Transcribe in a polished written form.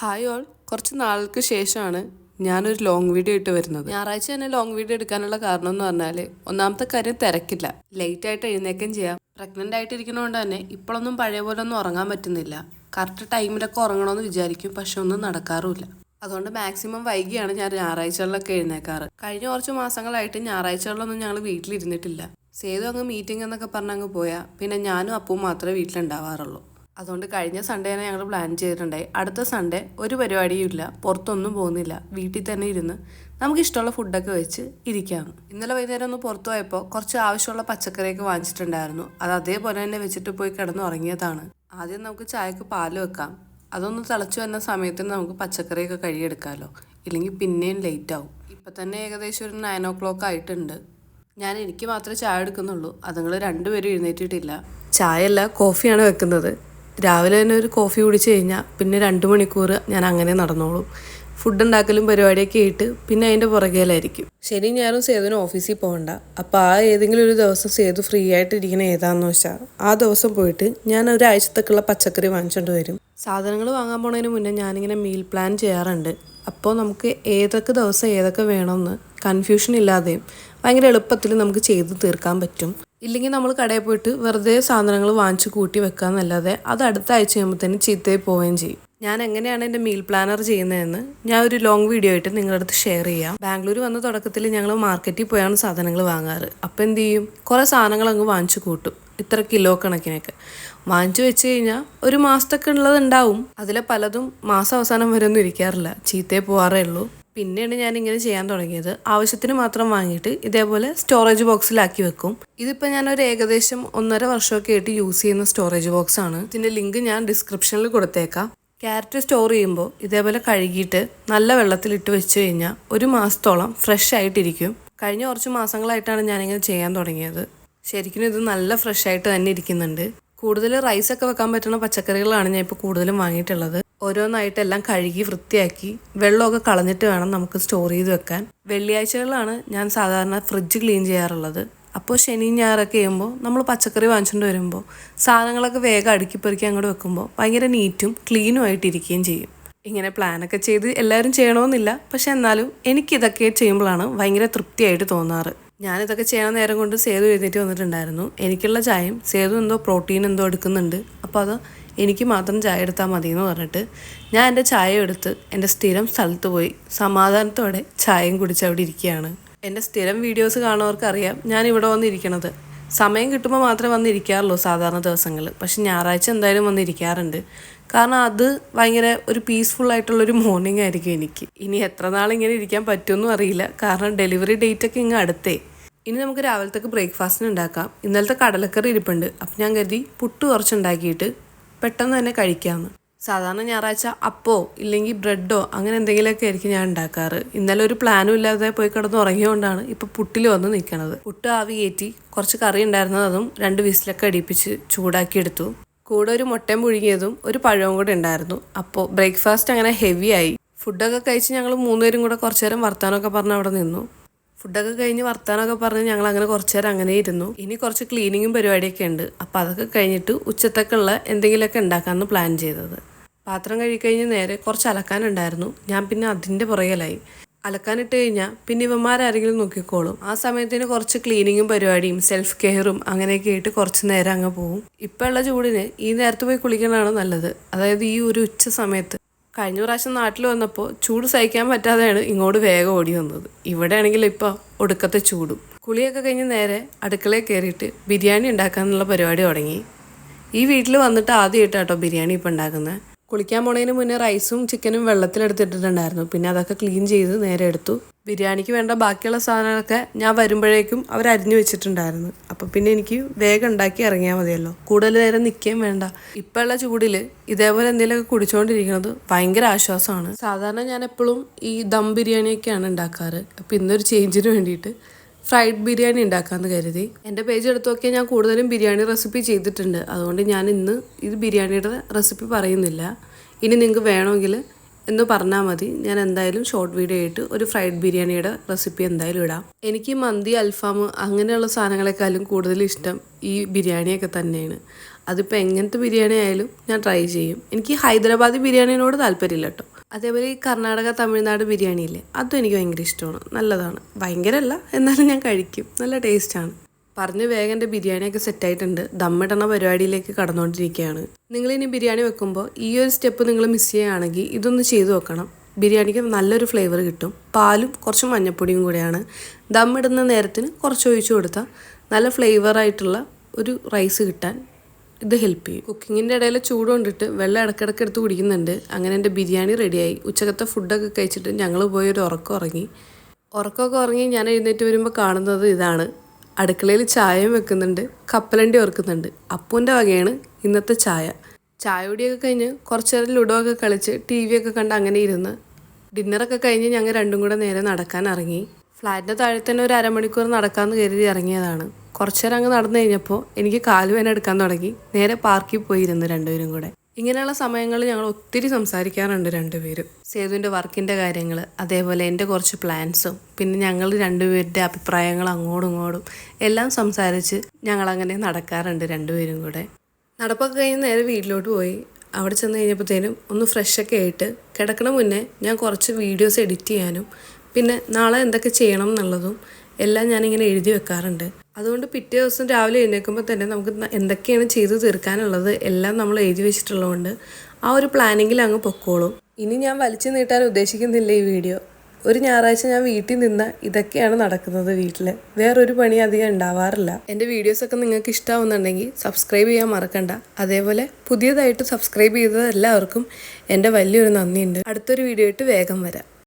Hi all, കുറച്ച് നാൾക്ക് ശേഷമാണ് ഞാനൊരു ലോങ് വീഡിയോ ഇട്ട് വരുന്നത്. ഞായറാഴ്ച തന്നെ ലോങ് വീഡിയോ എടുക്കാനുള്ള കാരണം എന്ന് പറഞ്ഞാൽ ഒന്നാമത്തെ കാര്യം തിരക്കില്ല, ലേറ്റ് ആയിട്ട് എഴുന്നേക്കും ചെയ്യാം. പ്രഗ്നൻ്റ് ആയിട്ടിരിക്കുന്നതുകൊണ്ട് തന്നെ ഇപ്പോഴൊന്നും പഴയ പോലെ ഒന്നും ഉറങ്ങാൻ പറ്റുന്നില്ല. കറക്റ്റ് ടൈമിലൊക്കെ ഉറങ്ങണമെന്ന് വിചാരിക്കും, പക്ഷെ ഒന്നും നടക്കാറുമില്ല. അതുകൊണ്ട് മാക്സിമം വൈകിയാണ് ഞാൻ ഞായറാഴ്ചകളിലൊക്കെ എഴുന്നേക്കാറ്. കഴിഞ്ഞ കുറച്ച് മാസങ്ങളായിട്ട് ഞായറാഴ്ചകളിലൊന്നും ഞങ്ങൾ വീട്ടിലിരുന്നിട്ടില്ല. സേതു അങ്ങ് മീറ്റിംഗ് എന്നൊക്കെ പറഞ്ഞങ്ങ് പോയാൽ പിന്നെ ഞാനും അപ്പവും മാത്രമേ വീട്ടിലുണ്ടാവാറുള്ളൂ. അതുകൊണ്ട് കഴിഞ്ഞ സൺഡേ തന്നെ ഞങ്ങൾ പ്ലാൻ ചെയ്തിട്ടുണ്ടായി, അടുത്ത സൺഡേ ഒരു പരിപാടിയും ഇല്ല, പുറത്തൊന്നും പോകുന്നില്ല, വീട്ടിൽ തന്നെ ഇരുന്ന് നമുക്ക് ഇഷ്ടമുള്ള ഫുഡൊക്കെ വെച്ച് ഇരിക്കാം. ഇന്നലെ വൈകുന്നേരം ഒന്ന് പുറത്തു പോയപ്പോൾ കുറച്ച് ആവശ്യമുള്ള പച്ചക്കറിയൊക്കെ വാങ്ങിച്ചിട്ടുണ്ടായിരുന്നു. അത് അതേപോലെ തന്നെ വെച്ചിട്ട് പോയി കിടന്ന് ഉറങ്ങിയതാണ്. ആദ്യം നമുക്ക് ചായക്ക് പാല് വെക്കാം, അതൊന്ന് തിളച്ചു വരുന്ന സമയത്തിന് നമുക്ക് പച്ചക്കറിയൊക്കെ കഴുകിയെടുക്കാമല്ലോ, ഇല്ലെങ്കിൽ പിന്നെയും ലേറ്റ് ആവും. ഇപ്പം തന്നെ ഏകദേശം ഒരു 9 o'clock ആയിട്ടുണ്ട്. എനിക്ക് മാത്രമേ ചായ എടുക്കുന്നുള്ളൂ, അതുങ്ങൾ രണ്ടുപേരും എഴുന്നേറ്റിട്ടില്ല. ചായയല്ല, കോഫിയാണ് വെക്കുന്നത്. രാവിലെ തന്നെ ഒരു കോഫി കുടിച്ച് കഴിഞ്ഞാൽ പിന്നെ 2 മണിക്കൂർ ഞാൻ അങ്ങനെ നടന്നോളും. ഫുഡ് ഉണ്ടാക്കലും പരിപാടിയൊക്കെ ആയിട്ട് പിന്നെ അതിൻ്റെ പുറകേലായിരിക്കും. ശനി ഞായറും സേതുവിന് ഓഫീസിൽ പോകണ്ട. അപ്പോൾ ഏതെങ്കിലും ഒരു ദിവസം സേതു ഫ്രീ ആയിട്ട് ഇരിക്കണ ഏതാണെന്ന് വെച്ചാൽ ആ ദിവസം പോയിട്ട് ഞാൻ ഒരാഴ്ചത്തേക്കുള്ള പച്ചക്കറി വാങ്ങിച്ചുകൊണ്ട് വരും. സാധനങ്ങൾ വാങ്ങാൻ പോണതിന് മുന്നേ ഞാനിങ്ങനെ മീൽ പ്ലാൻ ചെയ്യാറുണ്ട്. അപ്പോൾ നമുക്ക് ഏതൊക്കെ ദിവസം ഏതൊക്കെ വേണമെന്ന് കൺഫ്യൂഷൻ ഇല്ലാതെയും ഭയങ്കര എളുപ്പത്തിൽ നമുക്ക് ചെയ്ത് തീർക്കാൻ പറ്റും. ഇല്ലെങ്കിൽ നമ്മൾ കടയിൽ പോയിട്ട് വെറുതെ സാധനങ്ങൾ വാങ്ങിച്ച് കൂട്ടി വെക്കാന്നല്ലാതെ അത് അടുത്ത ആഴ്ച കഴിയുമ്പോഴത്തേനും ചീത്തയായി പോവുകയും ചെയ്യും. ഞാൻ എങ്ങനെയാണ് എൻ്റെ മീൽ പ്ലാനർ ചെയ്യുന്നതെന്ന് ഞാൻ ഒരു ലോങ് വീഡിയോ ആയിട്ട് നിങ്ങളുടെ അടുത്ത് ഷെയർ ചെയ്യാം. ബാംഗ്ലൂർ വന്ന തുടക്കത്തിൽ ഞങ്ങൾ മാർക്കറ്റിൽ പോയാണ് സാധനങ്ങൾ വാങ്ങാറ്. അപ്പോൾ എന്ത് ചെയ്യും, കുറേ സാധനങ്ങൾ അങ്ങ് വാങ്ങിച്ച് കൂട്ടും, ഇത്ര കിലോ കണക്കിനൊക്കെ വാങ്ങിച്ചു വെച്ച് കഴിഞ്ഞാൽ ഒരു മാസത്തൊക്കെ ഉള്ളത് ഉണ്ടാവും. അതിലെ പലതും മാസം അവസാനം വരെ ഒന്നും ഇരിക്കാറില്ല, ചീത്തയെ പോകാറേ ഉള്ളൂ. പിന്നെയാണ് ഞാനിങ്ങനെ ചെയ്യാൻ തുടങ്ങിയത്. ആവശ്യത്തിന് മാത്രം വാങ്ങിയിട്ട് ഇതേപോലെ സ്റ്റോറേജ് ബോക്സിലാക്കി വെക്കും. ഇതിപ്പോൾ ഞാനൊരു ഏകദേശം 1.5 വർഷമൊക്കെ ആയിട്ട് യൂസ് ചെയ്യുന്ന സ്റ്റോറേജ് ബോക്സ് ആണ്. ഇതിൻ്റെ ലിങ്ക് ഞാൻ ഡിസ്ക്രിപ്ഷനിൽ കൊടുത്തേക്കാം. ക്യാരറ്റ് സ്റ്റോർ ചെയ്യുമ്പോൾ ഇതേപോലെ കഴുകിയിട്ട് നല്ല വെള്ളത്തിലിട്ട് വെച്ച് കഴിഞ്ഞാൽ ഒരു മാസത്തോളം ഫ്രഷ് ആയിട്ടിരിക്കും. കഴിഞ്ഞ കുറച്ച് മാസങ്ങളായിട്ടാണ് ഞാനിങ്ങനെ ചെയ്യാൻ തുടങ്ങിയത്. ശരിക്കും ഇത് നല്ല ഫ്രഷ് ആയിട്ട് തന്നെ ഇരിക്കുന്നുണ്ട്. കൂടുതൽ റൈസൊക്കെ വെക്കാൻ പറ്റുന്ന പച്ചക്കറികളാണ് ഞാൻ ഇപ്പോൾ കൂടുതലും വാങ്ങിയിട്ടുള്ളത്. ഓരോന്നായിട്ടെല്ലാം കഴുകി വൃത്തിയാക്കി വെള്ളമൊക്കെ കളഞ്ഞിട്ട് വേണം നമുക്ക് സ്റ്റോർ ചെയ്ത് വെക്കാൻ. വെള്ളിയാഴ്ചകളിലാണ് ഞാൻ സാധാരണ ഫ്രിഡ്ജ് ക്ലീൻ ചെയ്യാറുള്ളത്. അപ്പോൾ ശനി ഞായറൊക്കെ ചെയ്യുമ്പോൾ നമ്മൾ പച്ചക്കറി വാങ്ങിച്ചുകൊണ്ട് വരുമ്പോൾ സാധനങ്ങളൊക്കെ വേഗം അടുക്കിപ്പെറുക്കി അങ്ങോട്ട് വെക്കുമ്പോൾ ഭയങ്കര നീറ്റും ക്ലീനും ആയിട്ടിരിക്കുകയും ചെയ്യും. ഇങ്ങനെ പ്ലാനൊക്കെ ചെയ്ത് എല്ലാവരും ചെയ്യണമെന്നില്ല, പക്ഷെ എന്നാലും എനിക്കിതൊക്കെ ചെയ്യുമ്പോഴാണ് ഭയങ്കര തൃപ്തിയായിട്ട് തോന്നാറ്. ഞാനിതൊക്കെ ചെയ്യാൻ നേരം കൊണ്ട് സേതു എഴുന്നേറ്റ് വന്നിട്ടുണ്ടായിരുന്നു. എനിക്കുള്ള ചായയും സേതു എന്തോ പ്രോട്ടീൻ എന്തോ എടുക്കുന്നുണ്ട്, അപ്പോൾ അത് എനിക്ക് മാത്രം ചായ എടുത്താൽ മതി എന്ന് പറഞ്ഞിട്ട് ഞാൻ എൻ്റെ ചായ എടുത്ത് എൻ്റെ സ്ഥിരം സ്ഥലത്ത് പോയി സമാധാനത്തോടെ ചായയും കുടിച്ച് അവിടെ ഇരിക്കുകയാണ്. എൻ്റെ സ്ഥിരം വീഡിയോസ് കാണുന്നവർക്കറിയാം ഞാൻ ഇവിടെ വന്നിരിക്കണത്. സമയം കിട്ടുമ്പോൾ മാത്രമേ വന്നിരിക്കാറുള്ളൂ സാധാരണ ദിവസങ്ങൾ, പക്ഷെ ഞായറാഴ്ച എന്തായാലും വന്നിരിക്കാറുണ്ട്. കാരണം അത് ഭയങ്കര ഒരു പീസ്ഫുൾ ആയിട്ടുള്ളൊരു മോർണിംഗ് ആയിരിക്കും എനിക്ക്. ഇനി എത്ര നാൾ ഇങ്ങനെ ഇരിക്കാൻ പറ്റുമെന്നും അറിയില്ല, കാരണം ഡെലിവറി ഡേറ്റ് ഒക്കെ ഇങ്ങ് അടുത്തേ. ഇനി നമുക്ക് രാവിലത്തേക്ക് ബ്രേക്ക്ഫാസ്റ്റിന് ഉണ്ടാക്കാം. ഇന്നലത്തെ കടലക്കറി ഇരിപ്പുണ്ട്, അപ്പം ഞാൻ കരുതി പുട്ട് കുറച്ചുണ്ടാക്കിയിട്ട് പെട്ടെന്ന് തന്നെ കഴിക്കാമെന്ന്. സാധാരണ ഞായറാഴ്ച അപ്പോ ഇല്ലെങ്കിൽ ബ്രെഡോ അങ്ങനെ എന്തെങ്കിലുമൊക്കെ ആയിരിക്കും ഞാൻ ഉണ്ടാക്കാറ്. ഇന്നലെ ഒരു പ്ലാനും ഇല്ലാതെ പോയി കിടന്ന് ഉറങ്ങിയോണ്ടാണ് ഇപ്പോൾ പുട്ടിൽ വന്ന് നിൽക്കണത്. പുട്ട് ആവി കയറ്റി കുറച്ച് കറി ഉണ്ടായിരുന്നത് അതും 2 വിസിലൊക്കെ അടിപ്പിച്ച് ചൂടാക്കി എടുത്തു. കൂടെ ഒരു മുട്ടയും പുഴുങ്ങിയതും ഒരു പഴവും കൂടെ ഉണ്ടായിരുന്നു. അപ്പോൾ ബ്രേക്ക്ഫാസ്റ്റ് അങ്ങനെ ഹെവി ആയി. ഫുഡൊക്കെ കഴിച്ച് ഞങ്ങൾ 3 പേരും കൂടെ കുറച്ച് നേരം വർത്താനമൊക്കെ പറഞ്ഞ് അവിടെ നിന്നു. ഫുഡൊക്കെ കഴിഞ്ഞ് വർത്താനമൊക്കെ പറഞ്ഞ് ഞങ്ങൾ അങ്ങനെ കുറച്ച് നേരം അങ്ങനെ ഇരുന്നു. ഇനി കുറച്ച് ക്ലീനിങ്ങും പരിപാടിയൊക്കെ ഉണ്ട്. അപ്പോൾ അതൊക്കെ കഴിഞ്ഞിട്ട് ഉച്ചത്തേക്കുള്ള എന്തെങ്കിലുമൊക്കെ ഉണ്ടാക്കാമെന്ന് പ്ലാൻ ചെയ്തത്. പാത്രം കഴുകിക്കഴിഞ്ഞ് നേരെ കുറച്ച് അലക്കാനുണ്ടായിരുന്നു. ഞാൻ പിന്നെ അതിൻ്റെ പുറകിലായി. അലക്കാനിട്ട് കഴിഞ്ഞാൽ പിന്നെ ഇവന്മാരാരെങ്കിലും നോക്കിക്കോളും. ആ സമയത്തിന് കുറച്ച് ക്ലീനിങ്ങും പരിപാടിയും സെൽഫ് കെയറും അങ്ങനെയൊക്കെ ആയിട്ട് കുറച്ച് നേരം അങ്ങ് പോകും. ഇപ്പോൾ ഉള്ള ചൂടിന് ഈ നേരത്ത് പോയി കുളിക്കണതാണ് നല്ലത്, അതായത് ഈ ഒരു ഉച്ച സമയത്ത്. കഴിഞ്ഞ പ്രാവശ്യം നാട്ടിൽ വന്നപ്പോൾ ചൂട് സഹിക്കാൻ പറ്റാതെയാണ് ഇങ്ങോട്ട് വേഗം ഓടി വന്നത്. ഇവിടെ ആണെങ്കിൽ ഇപ്പോൾ ഒടുക്കത്തെ ചൂടും. കുളിയൊക്കെ കഴിഞ്ഞ് നേരെ അടുക്കളയിൽ കയറിയിട്ട് ബിരിയാണി ഉണ്ടാക്കാനുള്ള പരിപാടി തുടങ്ങി. ഈ വീട്ടിൽ വന്നിട്ട് ആദ്യമായിട്ടാട്ടോ ബിരിയാണി ഇപ്പോൾ ഉണ്ടാക്കുന്നത്. കുളിക്കാൻ പോണതിന് മുന്നേ റൈസും ചിക്കനും വെള്ളത്തിലെടുത്തിട്ടുണ്ടായിരുന്നു. പിന്നെ അതൊക്കെ ക്ലീൻ ചെയ്ത് നേരെ എടുത്തു. ബിരിയാണിക്ക് വേണ്ട ബാക്കിയുള്ള സാധനങ്ങളൊക്കെ ഞാൻ വരുമ്പോഴേക്കും അവർ അരിഞ്ഞു വെച്ചിട്ടുണ്ടായിരുന്നു. അപ്പം പിന്നെ എനിക്ക് വേഗം ഉണ്ടാക്കി ഇറങ്ങിയാൽ മതിയല്ലോ, കൂടുതൽ നേരം നിൽക്കുകയും വേണ്ട. ഇപ്പം ഉള്ള ചൂടിൽ ഇതേപോലെ എന്തെങ്കിലുമൊക്കെ കുടിച്ചുകൊണ്ടിരിക്കുന്നത് ഭയങ്കര ആശ്വാസമാണ്. സാധാരണ ഞാൻ എപ്പോഴും ഈ ദം ബിരിയാണിയൊക്കെയാണ് ഉണ്ടാക്കാറ്. അപ്പം ഇന്നൊരു ചേഞ്ചിന് വേണ്ടിയിട്ട് ഫ്രൈഡ് ബിരിയാണി ഉണ്ടാക്കാമെന്ന് കരുതി. എൻ്റെ പേജ് എടുത്ത് നോക്കിയാൽ ഞാൻ കൂടുതലും ബിരിയാണി റെസിപ്പി ചെയ്തിട്ടുണ്ട്. അതുകൊണ്ട് ഞാൻ ഇന്ന് ഇത് ബിരിയാണിയുടെ റെസിപ്പി പറയുന്നില്ല. ഇനി നിങ്ങൾക്ക് വേണമെങ്കിൽ എന്ന് പറഞ്ഞാൽ മതി. ഞാൻ എന്തായാലും ഷോർട്ട് വീഡിയോ ആയിട്ട് ഒരു ഫ്രൈഡ് ബിരിയാണിയുടെ റെസിപ്പി എന്തായാലും ഇടാം. എനിക്ക് മന്തി, അൽഫാം അങ്ങനെയുള്ള സാധനങ്ങളെക്കാളും കൂടുതൽ ഇഷ്ടം ഈ ബിരിയാണിയൊക്കെ തന്നെയാണ്. അതിപ്പോൾ എങ്ങനത്തെ ബിരിയാണി ആയാലും ഞാൻ ട്രൈ ചെയ്യും. എനിക്ക് ഹൈദരാബാദി ബിരിയാണിയോട് താല്പര്യമില്ല കേട്ടോ. അതേപോലെ ഈ കർണാടക തമിഴ്നാട് ബിരിയാണിയില്ലേ, അതും എനിക്ക് ഭയങ്കര ഇഷ്ടമാണ്, നല്ലതാണ്. ഭയങ്കരമല്ല, എന്നാലും ഞാൻ കഴിക്കും, നല്ല ടേസ്റ്റാണ്. പറഞ്ഞ് വേഗം എൻ്റെ ബിരിയാണിയൊക്കെ സെറ്റായിട്ടുണ്ട്. ദമ്മിടണ പരിപാടിയിലേക്ക് കടന്നുകൊണ്ടിരിക്കുകയാണ്. നിങ്ങളിനി ബിരിയാണി വെക്കുമ്പോൾ ഈ ഒരു സ്റ്റെപ്പ് നിങ്ങൾ മിസ് ചെയ്യുകയാണെങ്കിൽ ഇതൊന്ന് ചെയ്തു നോക്കണം. ബിരിയാണിക്ക് നല്ലൊരു ഫ്ലേവർ കിട്ടും. പാലും കുറച്ച് മഞ്ഞൾപ്പൊടിയും കൂടെയാണ്. ദമ്മിടുന്ന നേരത്തിന് കുറച്ച് ഒഴിച്ചു കൊടുത്താൽ നല്ല ഫ്ലേവറായിട്ടുള്ള ഒരു റൈസ് കിട്ടാൻ ഇത് ഹെൽപ്പ് ചെയ്യും. കുക്കിങ്ങിൻ്റെ ഇടയിൽ ചൂട് കൊണ്ടിട്ട് വെള്ളം ഇടയ്ക്കിടയ്ക്ക് എടുത്ത് കുടിക്കുന്നുണ്ട്. അങ്ങനെ എൻ്റെ ബിരിയാണി റെഡിയായി. ഉച്ചക്കത്തെ ഫുഡൊക്കെ കഴിച്ചിട്ട് ഞങ്ങൾ പോയി ഒരു ഉറക്കമൊക്കെ ഉറങ്ങി ഞാൻ എഴുന്നേറ്റ് വരുമ്പോൾ കാണുന്നത് ഇതാണ്. അടുക്കളയിൽ ചായയും വെക്കുന്നുണ്ട്, കപ്പലണ്ടി ഓർക്കുന്നുണ്ട്. അപ്പൂൻ്റെ വകയാണ് ഇന്നത്തെ ചായ. ചായ കുടിയൊക്കെ കഴിഞ്ഞ് കുറച്ച് നേരം ലുഡോ ഒക്കെ കളിച്ച് TV ഒക്കെ കണ്ട് അങ്ങനെ ഇരുന്ന് ഡിന്നറൊക്കെ കഴിഞ്ഞ് ഞങ്ങൾ രണ്ടും കൂടെ നേരെ നടക്കാൻ ഇറങ്ങി. ഫ്ലാറ്റിൻ്റെ താഴെ തന്നെ ഒരു അരമണിക്കൂർ നടക്കാമെന്ന് കരുതി ഇറങ്ങിയതാണ്. കുറച്ച് നേരം അങ്ങ് നടന്നു കഴിഞ്ഞപ്പോൾ എനിക്ക് കാലുവേദന എടുക്കാൻ തുടങ്ങി. നേരെ പാർക്കിൽ പോയിരുന്നു രണ്ടുപേരും കൂടെ. ഇങ്ങനെയുള്ള സമയങ്ങളിൽ ഞങ്ങൾ ഒത്തിരി സംസാരിക്കാറുണ്ട് രണ്ടുപേരും. സേതുവിൻ്റെ വർക്കിൻ്റെ കാര്യങ്ങൾ, അതേപോലെ എൻ്റെ കുറച്ച് പ്ലാൻസും, പിന്നെ ഞങ്ങൾ രണ്ടുപേരുടെ അഭിപ്രായങ്ങൾ അങ്ങോട്ടും ഇങ്ങോട്ടും എല്ലാം സംസാരിച്ച് ഞങ്ങളങ്ങനെ നടക്കാറുണ്ട് രണ്ടുപേരും കൂടെ. നടപ്പൊക്കെ കഴിഞ്ഞ് നേരെ വീട്ടിലോട്ട് പോയി. അവിടെ ചെന്ന് കഴിഞ്ഞപ്പോഴത്തേനും ഒന്ന് ഫ്രഷൊക്കെ ആയിട്ട് കിടക്കണ മുന്നേ ഞാൻ കുറച്ച് വീഡിയോസ് എഡിറ്റ് ചെയ്യാനും പിന്നെ നാളെ എന്തൊക്കെ ചെയ്യണം എന്നുള്ളതും എല്ലാം ഞാനിങ്ങനെ എഴുതി വെക്കാറുണ്ട്. അതുകൊണ്ട് പിറ്റേ ദിവസം രാവിലെ എഴുന്നേൽക്കുമ്പോൾ തന്നെ നമുക്ക് എന്തൊക്കെയാണ് ചെയ്തു തീർക്കാനുള്ളത് എല്ലാം നമ്മൾ എഴുതി വെച്ചിട്ടുള്ളതുകൊണ്ട് ആ ഒരു പ്ലാനിങ്ങിൽ അങ്ങ് പൊക്കോളും. ഇനി ഞാൻ വലിച്ചു നീട്ടാൻ ഉദ്ദേശിക്കുന്നില്ല ഈ വീഡിയോ. ഒരു ഞായറാഴ്ച ഞാൻ വീട്ടിൽ നിന്ന് ഇതൊക്കെയാണ് നടക്കുന്നത്. വീട്ടിൽ വേറൊരു പണി അധികം ഉണ്ടാവാറില്ല. എൻ്റെ വീഡിയോസൊക്കെ നിങ്ങൾക്ക് ഇഷ്ടമാവുന്നുണ്ടെങ്കിൽ സബ്സ്ക്രൈബ് ചെയ്യാൻ മറക്കണ്ട. അതേപോലെ പുതിയതായിട്ട് സബ്സ്ക്രൈബ് ചെയ്തത് എല്ലാവർക്കും എൻ്റെ വലിയൊരു നന്ദിയുണ്ട്. അടുത്തൊരു വീഡിയോ ആയിട്ട് വേഗം വരാം.